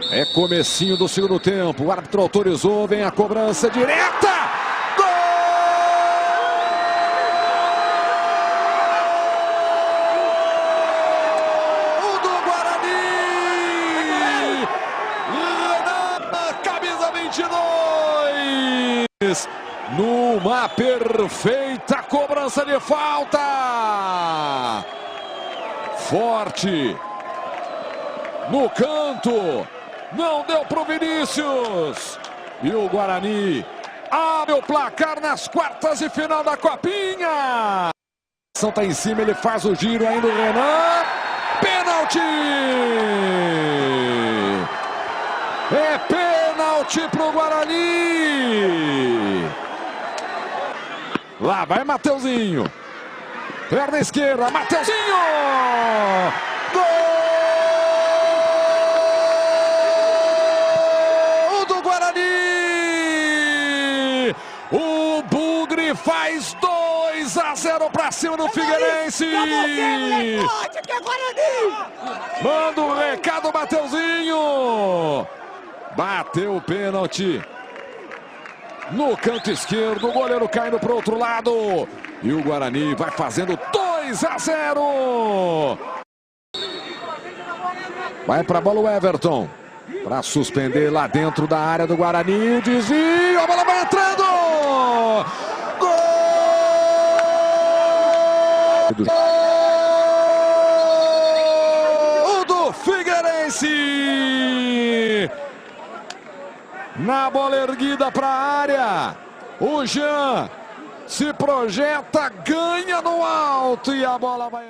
É comecinho do segundo tempo. O árbitro autorizou, vem a cobrança direta. Gol! Do Guarani! Na camisa 22. Numa perfeita cobrança de falta. Forte. No canto. Não deu pro Vinícius. E o Guarani abre o placar nas quartas de final da Copinha. A ação tá em cima, ele faz o giro ainda o Renan. Pênalti! É pênalti pro Guarani. Lá vai Mateuzinho. Perna esquerda, Mateuzinho! Gol! O Bugre faz 2-0 para cima do Figueirense. Manda um recado, Mateuzinho. Bateu o pênalti no canto esquerdo. O goleiro caindo para o outro lado. E o Guarani vai fazendo 2-0. Vai para a bola o Everton. Para suspender lá dentro da área do Guarani. O desvio. A bola vai entrando. Gol do Figueirense. Na bola erguida para a área. O Jean se projeta, ganha no alto e a bola vai...